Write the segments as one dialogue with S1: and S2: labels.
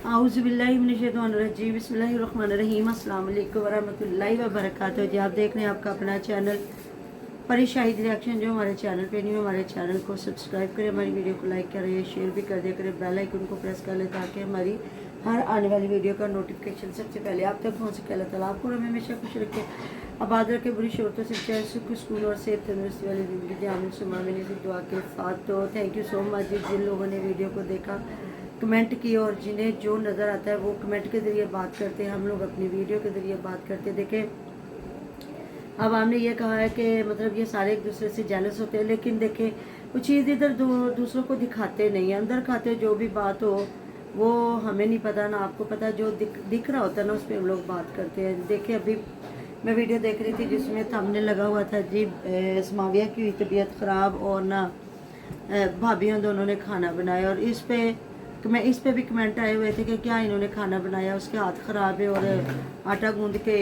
S1: आऊज़ुबिल्लाहिमिनश्शैतानिर्रजीम बिस्मिल्लाहिर्रहमानिर्रहीम अस्सलाम वालेकुम वरहमतुल्लाहि वबरकातुहू। जी आप देख रहे हैं आपका अपना चैनल परी शाहिद रिएक्शन। जो हमारे चैनल पे नहीं, हमारे चैनल को सब्सक्राइब करें, हमारी वीडियो को लाइक करें, शेयर भी कर दिया करें, बेल आइकन को प्रेस कर लें ताकि हमारी हर आने वाली वीडियो का नोटिफिकेशन सबसे पहले आप तक पहुँच सके। अल्लाह ताला आपको हमेशा खुश रखे, आबाद रखे, बुरी शोरतों से चाहे सुख सुकून और सेहत तंदुरुस्ती वाली ज़िंदगी आमीन सुमा आमीन की दुआ के साथ। तो थैंक यू सो मच जिन लोगों ने वीडियो को देखा, कमेंट की, और जिन्हें जो नज़र आता है वो कमेंट के ज़रिए बात करते हैं, हम लोग अपनी वीडियो के ज़रिए बात करते हैं। देखें, अब हमने ये कहा है कि मतलब ये सारे एक दूसरे से जेलस होते हैं, लेकिन देखें वो चीज़ इधर दूसरों को दिखाते नहीं, अंदर खाते जो भी बात हो वो हमें नहीं पता ना आपको पता, जो दिख रहा होता है ना उस पर हम लोग बात करते हैं। देखिए अभी मैं वीडियो देख रही थी जिसमें थंबनेल लगा हुआ था जी समाविया की हुई तबीयत ख़राब और ना भाभियों दोनों ने खाना बनाया, और इस पे भी कमेंट आए हुए थे कि क्या इन्होंने खाना बनाया, उसके हाथ ख़राब है और आटा गूंद के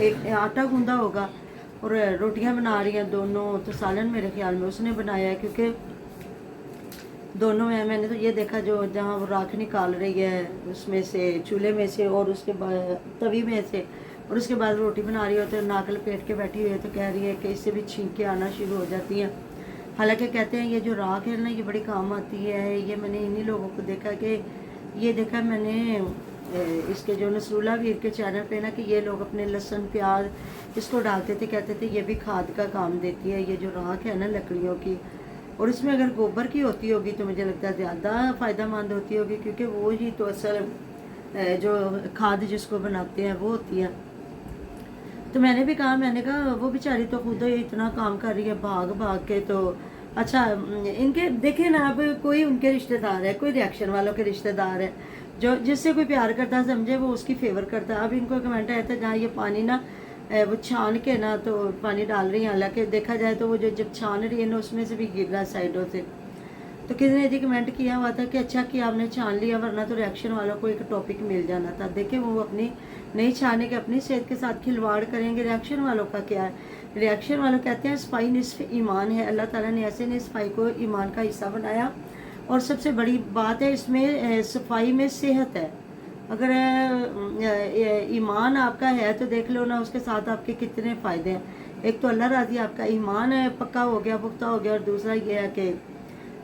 S1: एक आटा गूंदा होगा और रोटियां बना रही हैं दोनों। तो सालन मेरे ख्याल में उसने बनाया है, क्योंकि दोनों में मैंने तो ये देखा जो जहाँ वो राख निकाल रही है उसमें से, चूल्हे में से और उसके बाद तवी में से, और उसके बाद रोटी बना रही हो तो नाक लपेट के बैठी हुई है, तो कह रही है कि इससे भी छींकें आना शुरू हो जाती हैं। हालांकि कहते हैं ये जो राख है ना ये बड़ी काम आती है। ये मैंने इन्हीं लोगों को देखा कि ये देखा मैंने इसके जो नसरुल्ला वीर के चैनल पे ना कि ये लोग अपने लहसुन प्याज इसको डालते थे, कहते थे ये भी खाद का काम देती है ये जो राख है ना लकड़ियों की। और इसमें अगर गोबर की होती होगी तो मुझे लगता है ज़्यादा फ़ायदा मंद होती होगी, क्योंकि वो ही तो असल जो खाद जिसको बनाते हैं वो होती है। तो मैंने कहा वो बेचारी तो खुद इतना काम कर रही है भाग भाग के। तो अच्छा इनके देखे ना, अब कोई उनके रिश्तेदार है, कोई रिएक्शन वालों के रिश्तेदार है, जो जिससे कोई प्यार करता है समझे वो उसकी फेवर करता है। अब इनको कमेंट आया था जहाँ ये पानी ना वो छान के ना तो पानी डाल रही है, हालांकि देखा जाए तो वो जो जब छान रही है ना उसमें से भी गिर रहा साइडों से। तो किसी ने जी कमेंट किया हुआ था कि अच्छा कि आपने छान लिया, वरना तो रिएक्शन वालों को एक टॉपिक मिल जाना था। देखिए वो अपनी नहीं छाने के अपनी सेहत के साथ खिलवाड़ करेंगे। रिएक्शन वालों का क्या है, रिएक्शन वालों कहते हैं सफाई निस्फ ईमान है, अल्लाह ताला ने ऐसे ने सफाई को ईमान का हिस्सा बनाया। और सबसे बड़ी बात है इसमें सफाई में सेहत है। अगर ईमान आपका है तो देख लो ना उसके साथ आपके कितने फ़ायदे हैं। एक तो अल्लाह राजी आपका ईमान है पक्का हो गया, पुख्ता हो गया, और दूसरा ये है कि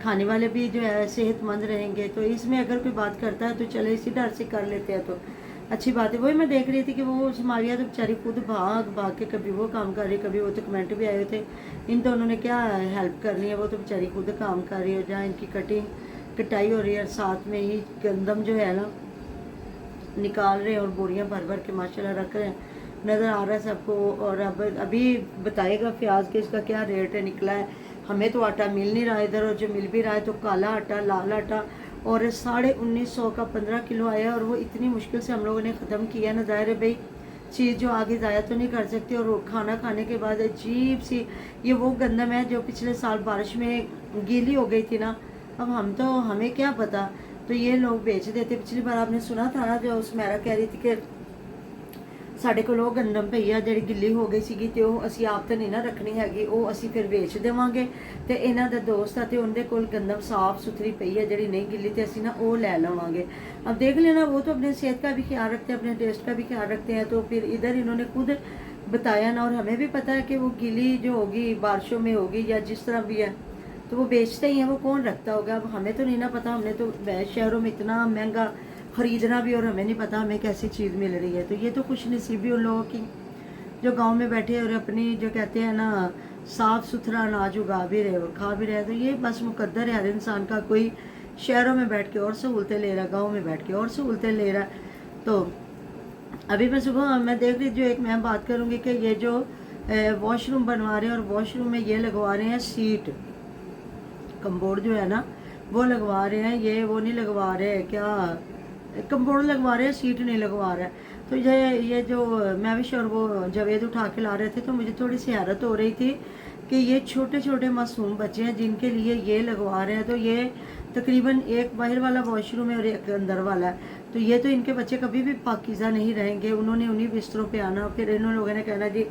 S1: खाने वाले भी जो है सेहतमंद रहेंगे। तो इसमें अगर कोई बात करता है तो चले इसी डर से कर लेते हैं तो अच्छी बात है। वही मैं देख रही थी कि वो समाविया तो बेचारी खुद भाग भाग के कभी वो काम कर रही, कभी वो, तो कमेंट भी आए हुए थे इन दोनों ने क्या हेल्प करनी है, वो तो बेचारी खुद काम कर रही है, जहाँ इनकी कटाई हो रही है, साथ में ही गंदम जो है ना निकाल रहे हैं और बोरियां भर भर के माशाल्लाह रख रहे हैं, नज़र आ रहा है सबको। और अब अभी बताएगा प्याज के इसका क्या रेट है निकला है। हमें तो आटा मिल नहीं रहा इधर, और जो मिल भी रहा है तो काला आटा, लाल आटा, और 1950 का 15 किलो आया, और वो इतनी मुश्किल से हम लोगों ने ख़त्म किया ना। ज़ाहिर है भाई चीज़ जो आगे ज़ाया तो नहीं कर सकती, और खाना खाने के बाद अजीब सी ये वो गंदम है जो पिछले साल बारिश में गीली हो गई थी ना। अब हमें क्या पता, तो ये लोग बेच देते। पिछली बार आपने सुना था ना जो सुमेरा कह रही थी कि ਸਾਡੇ ਕੋਲ ਉਹ ਗੰਦਮ ਪਈ ਆ ਜਿਹੜੀ ਗਿੱਲੀ ਹੋ ਗਈ ਸੀਗੀ, ਤੇ ਉਹ ਅਸੀਂ ਆਪ ਤਾਂ ਨਹੀਂ ਨਾ ਰੱਖਣੀ ਹੈਗੀ, ਉਹ ਅਸੀਂ ਫਿਰ ਵੇਚ ਦੇਵਾਂਗੇ। ਤੇ ਇਹਨਾਂ ਦਾ ਦੋਸਤ ਆ ਤੇ ਉਹਦੇ ਕੋਲ ਗੰਦਮ ਸਾਫ਼ ਸੁਥਰੀ ਪਈ ਹੈ ਜਿਹੜੀ नहीं गिली, तो ਅਸੀਂ ना वो ले लवांगे। अब देख लेना वो तो अपने सेहत का भी ख्याल रखते हैं, अपने टेस्ट का भी ख्याल रखते हैं। तो फिर इधर इन्होंने खुद बताया ना, और हमें भी पता है कि वो गिली जो होगी बारिशों में होगी या जिस तरह भी है तो वो बेचते ही हैं, वो कौन रखता होगा। अब हमें तो नहीं ना पता, हमने तो शहरों में इतना महंगा ख़रीदना भी, और हमें नहीं पता हमें कैसी चीज़ मिल रही है। तो ये तो खुश नसीबी उन लोगों की जो गांव में बैठे और अपनी जो कहते हैं ना साफ़ सुथरा अनाज उगा भी रहे और खा भी रहे। तो ये बस मुकद्दर है हर इंसान का, कोई शहरों में बैठ के और सहूलतें ले रहा है, गाँव में बैठ के और सहूलतें ले रहा है। तो अभी मैं सुबह मैं देख रही जो एक मैं बात करूँगी कि ये जो वॉशरूम बनवा रहे हैं और वॉशरूम में ये लगवा रहे हैं सीट, कम्बोर्ड जो है ना वो लगवा रहे हैं, ये वो नहीं लगवा रहे हैं, क्या कम्बोर्ड लगवा रहे हैं, सीट नहीं लगवा रहा है। तो ये जो मैविश और वो जवेद उठा के ला रहे थे, तो मुझे थोड़ी सी हैरत हो रही थी कि ये छोटे छोटे मासूम बच्चे हैं जिनके लिए ये लगवा रहे हैं। तो ये तकरीबन एक बाहर वाला वॉशरूम है और एक अंदर वाला है। तो ये तो इनके बच्चे कभी भी पाकीज़ा नहीं रहेंगे, उन्होंने उन्हीं बिस्तरों पे आना। फिर इन लोगों ने कहना जी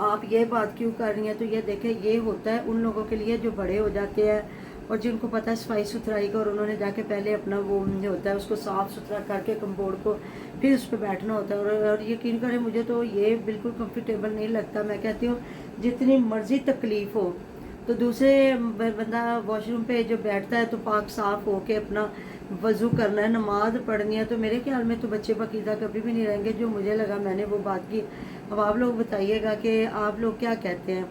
S1: आप ये बात क्यों कर रही हैं। तो ये देखें ये होता है उन लोगों के लिए जो बड़े हो जाते हैं और जिनको पता है सफाई सुथराई का, और उन्होंने जाके पहले अपना वो जो होता है उसको साफ़ सुथरा करके कम्बोर्ड को फिर उस पर बैठना होता है। और यकीन करें मुझे तो ये बिल्कुल कंफर्टेबल नहीं लगता। मैं कहती हूँ जितनी मर्ज़ी तकलीफ़ हो तो दूसरे बंदा वॉशरूम पे जो बैठता है तो पाक साफ़ हो के अपना वज़ू करना है, नमाज पढ़नी है, तो मेरे ख्याल में तो बच्चे पकीदा कभी भी नहीं रहेंगे। जो मुझे लगा मैंने वो बात की। अब आप लोग बताइएगा कि आप लोग क्या कहते हैं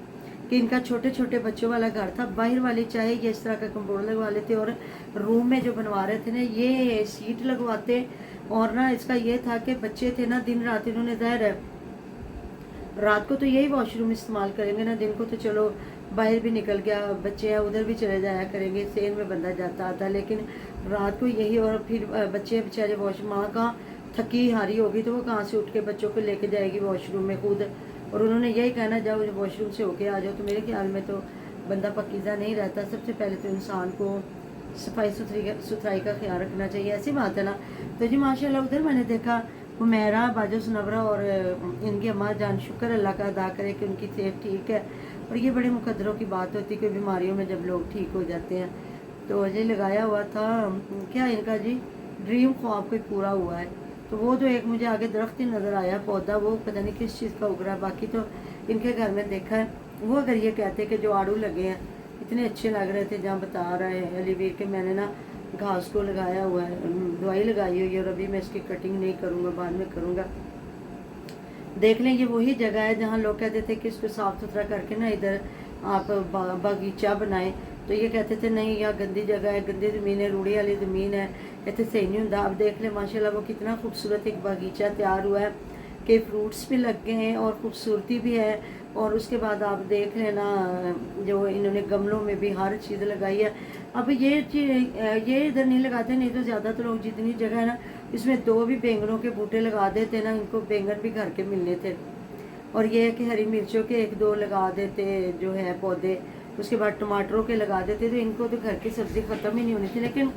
S1: कि इनका छोटे छोटे बच्चों वाला घर था, बाहर वाले चाहे ये इस तरह का कम्बोर्ड लगवा लेते और रूम में जो बनवा रहे थे ना ये सीट लगवाते। और ना इसका ये था कि बच्चे थे ना दिन रात इन्होंने ज़ाहिर है रात को तो यही वॉशरूम इस्तेमाल करेंगे ना, दिन को तो चलो बाहर भी निकल गया, बच्चे हैं उधर भी चले जाया करेंगे, सेल में बंदा जाता आता, लेकिन रात को यही। और फिर बच्चे बेचारे वॉशरूम, माँ कहाँ थकी हारी होगी तो वो कहाँ से उठ के बच्चों को लेके जाएगी वॉशरूम में खुद, और उन्होंने यही कहना जाओ वॉशरूम से होके आ जाओ। तो मेरे ख्याल में तो बंदा पकीज़ा नहीं रहता। सबसे पहले तो इंसान को सफाई सुथराई का ख्याल रखना चाहिए, ऐसी बात है ना। तो जी माशाल्लाह उधर मैंने देखा हुमैरा, बाजो सुनवरा और इनकी अम्मा जान, शुक्र अल्लाह का अदा करे कि उनकी सेहत ठीक है। और ये बड़े मुकद्दरों की बात होती है कि बीमारियों में जब लोग ठीक हो जाते हैं। तो ये लगाया हुआ था क्या इनका जी ड्रीम ख्वाब कोई पूरा हुआ है। तो वो जो एक मुझे आगे दरख्त ही नज़र आया पौधा, वो पता नहीं किस चीज़ का उग रहा है। बाकी तो इनके घर में देखा है। वो अगर ये कहते कि जो आड़ू लगे हैं इतने अच्छे लग रहे थे, जहाँ बता रहे हैं अलीवीर के मैंने ना घास को लगाया हुआ है, दवाई लगाई हुई है और अभी मैं इसकी कटिंग नहीं करूँगा, बाद में करूँगा। देख लें ये वही जगह है जहाँ लोग कहते थे कि इसको साफ़ सुथरा करके ना इधर आप बागीचा बनाएं। तो ये कहते थे नहीं यहाँ गंदी जगह है, गंदी ज़मीन है, रूढ़ी वाली ज़मीन है, इतने सही नहीं होता। आप देख लें माशाल्लाह वो कितना खूबसूरत एक बागीचा तैयार हुआ है कि फ्रूट्स भी लग गए हैं और खूबसूरती भी है। और उसके बाद आप देख लेना जो इन्होंने गमलों में भी हर चीज़ लगाई है। अब ये इधर नहीं लगाते, नहीं तो ज़्यादातर लोग जितनी जगह है ना इसमें 2 भी बैंगनों के बूटे लगा देते ना, इनको बैंगन भी घर के मिलने थे। और ये है कि हरी मिर्चों के 1-2 लगा देते जो है पौधे, उसके बाद टमाटरों के लगा देते, तो इनको तो घर की सब्ज़ी ख़त्म ही नहीं होनी थी। लेकिन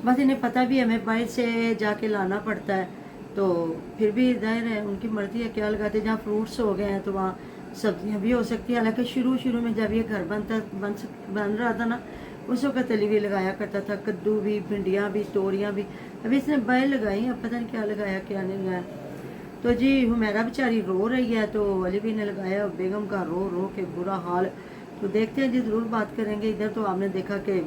S1: बस इन्हें पता भी हमें बाहर से जाके लाना पड़ता है, तो फिर भी जाहिर है उनकी मर्ज़ी है क्या लगाते। जहाँ फ्रूट्स हो गए हैं तो वहाँ सब्जियाँ भी हो सकती है। हालांकि शुरू में जब ये घर बन रहा था ना उस वक्त अली भी लगाया करता था, कद्दू भी, भिंडियाँ भी, तोरियाँ भी। अभी इसने बैल लगाई, अब पता नहीं क्या लगाया क्या नहीं लगाया। तो जी हुमैरा बेचारी रो रही है तो अली भी ने लगाया, बेगम का रो रो के बुरा हाल। तो देखते हैं जी, ज़रूर बात करेंगे। इधर तो आपने देखा कि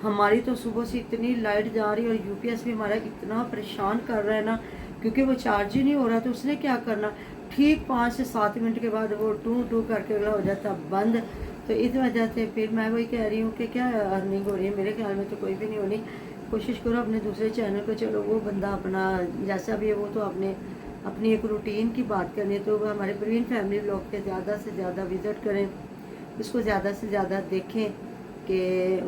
S1: हमारी तो सुबह से इतनी लाइट जा रही है और यूपीएस भी हमारा इतना परेशान कर रहा है ना, क्योंकि वो चार्ज ही नहीं हो रहा। तो उसने क्या करना, ठीक 5 से 7 मिनट के बाद वो टू करके अगला हो जाता बंद। तो इस वजह से फिर मैं वही कह रही हूँ कि क्या अर्निंग हो रही है, मेरे ख्याल में तो कोई भी नहीं होनी। कोशिश करो अपने दूसरे चैनल को, चलो वो बंदा अपना जैसा भी है वो तो अपनी एक रूटीन की बात करनी है। तो हमारे प्रवीण फैमिली व्लॉग के ज़्यादा से ज़्यादा विज़िट करें, इसको ज़्यादा से ज़्यादा देखें कि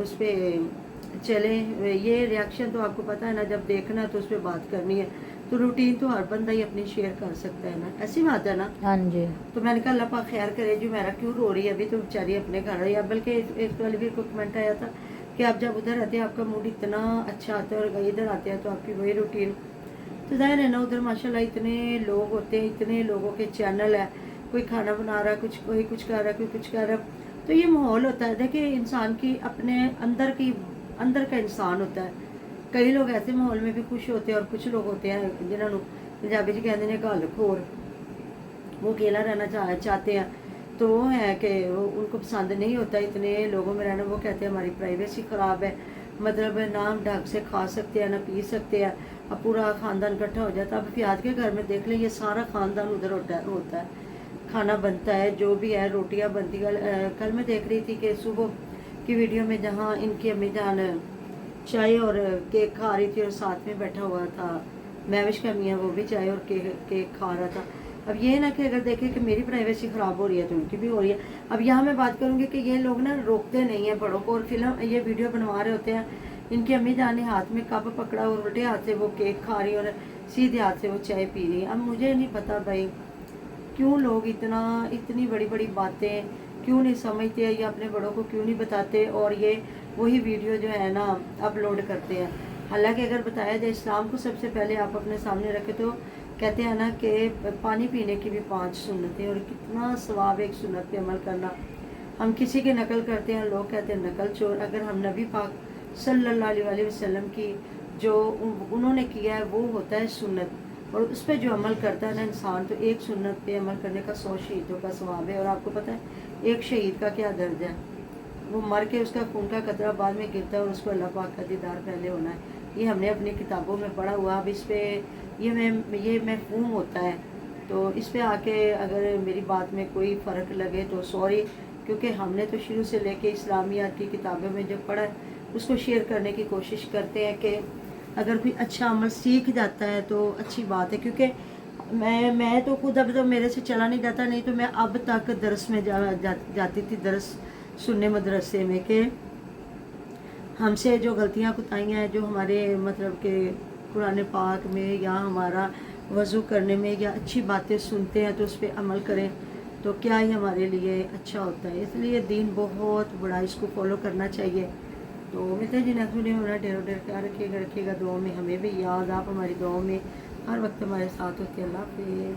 S1: उस पर चलें। ये रिएक्शन तो आपको पता है ना, जब देखना तो उस पर बात करनी है। तो रूटीन तो हर बंदा ही अपनी शेयर कर सकता है ना, ऐसी बात है ना।
S2: हाँ जी।
S1: तो मैंने कहा अल्लाह पाक खैर करे जी, मेरा क्यों रो रही है, अभी तो बेचारी अपने घर रही है। बल्कि एक तो अलवीर को कमेंट आया था कि आप जब उधर आते हैं आपका मूड इतना अच्छा आता है और इधर आते हैं तो आपकी वही रूटीन। तो ज़ाहिर है ना उधर माशाल्लाह इतने लोग होते हैं, इतने लोगों के चैनल है, कोई खाना बना रहा है, कोई कुछ कर रहा है, कोई कुछ कर रहा है। तो ये माहौल होता है, देखिए इंसान की अपने अंदर का इंसान होता है। कई लोग ऐसे माहौल में भी खुश होते हैं और कुछ लोग होते हैं जिन्होंने पंजाबी जी कहते हैं गल खोर, वो अकेला रहना चाहते हैं। तो वो है कि वो उनको पसंद नहीं होता इतने लोगों में रहना। वो कहते हैं हमारी प्राइवेसी ख़राब है, मतलब ना हम ढंग से खा सकते हैं ना पी सकते हैं। अब पूरा ख़ानदान इकट्ठा हो जाता है। अब फियाज के घर में देख लें ये सारा ख़ानदान उधर होता है, खाना बनता है, जो भी है रोटियां बनती। कल मैं देख रही थी कि सुबह की वीडियो में जहाँ इनकी अम्मी जान चाय और केक खा रही थी और साथ में बैठा हुआ था महविश का मियाँ, वो भी चाय और केक खा रहा था। अब ये ना कि अगर देखें कि मेरी प्राइवेसी ख़राब हो रही है तो उनकी भी हो रही है। अब यहाँ मैं बात करूँगी कि ये लोग ना रोकते नहीं हैं बड़ों को, और फिल्म ये वीडियो बनवा रहे होते हैं। इनकी अम्मी जान ने हाथ में कप पकड़ा और उल्टे हाथ से वो केक खा रही और सीधे हाथ से वो चाय पी रही है। अब मुझे नहीं पता भाई क्यों लोग इतनी बड़ी बड़ी बातें क्यों नहीं समझते या अपने बड़ों को क्यों नहीं बताते, और ये वही वीडियो जो है ना अपलोड करते हैं। हालांकि अगर बताया जाए इस्लाम को सबसे पहले आप अपने सामने रखें तो कहते हैं ना कि पानी पीने की भी 5 सुन्नतें, और कितना सवाब एक सुन्नत पे अमल करना। हम किसी की नकल करते हैं, लोग कहते हैं नकल चोर। अगर हम नबी पाक सल्लल्लाहु अलैहि वसल्लम की जो उन्होंने किया है वो होता है सुन्नत, और उस पर जो अमल करता है ना इंसान, तो एक सुन्नत पे अमल करने का 100 शहीदों का सवाब है। और आपको पता है एक शहीद का क्या दर्जा है, वो मर के उसका खून का कतरा बाद में गिरता है और उसको अल्लाह पाक का दीदार पहले होना है। ये हमने अपनी किताबों में पढ़ा हुआ। अब इस पर ये महफूम होता है, तो इस पे आके अगर मेरी बात में कोई फ़र्क लगे तो सॉरी, क्योंकि हमने तो शुरू से लेके इस्लामियात की किताबों में जो पढ़ा है उसको शेयर करने की कोशिश करते हैं कि अगर कोई अच्छा अमल सीख जाता है तो अच्छी बात है। क्योंकि मैं तो खुद अब तो मेरे से चला नहीं जाता, नहीं तो मैं अब तक दरस में जाती थी, दरस सुनने मदरसे में, कि हमसे जो गलतियाँ कुताहियाँ हैं, जो हमारे मतलब के कुरान पाक में या हमारा वज़ू करने में या अच्छी बातें सुनते हैं तो उस पर अमल करें तो क्या ही हमारे लिए अच्छा होता है। इसलिए दीन बहुत बड़ा, इसको फॉलो करना चाहिए। तो उम्मीद है जी नेक्स्ट वीडियो में ढेर ख्याल रखिएगा दुआ में, हमें भी याद, आप हमारी दुआ में हर वक्त हमारे साथ होते हैं। अल्लाह हाफिज़।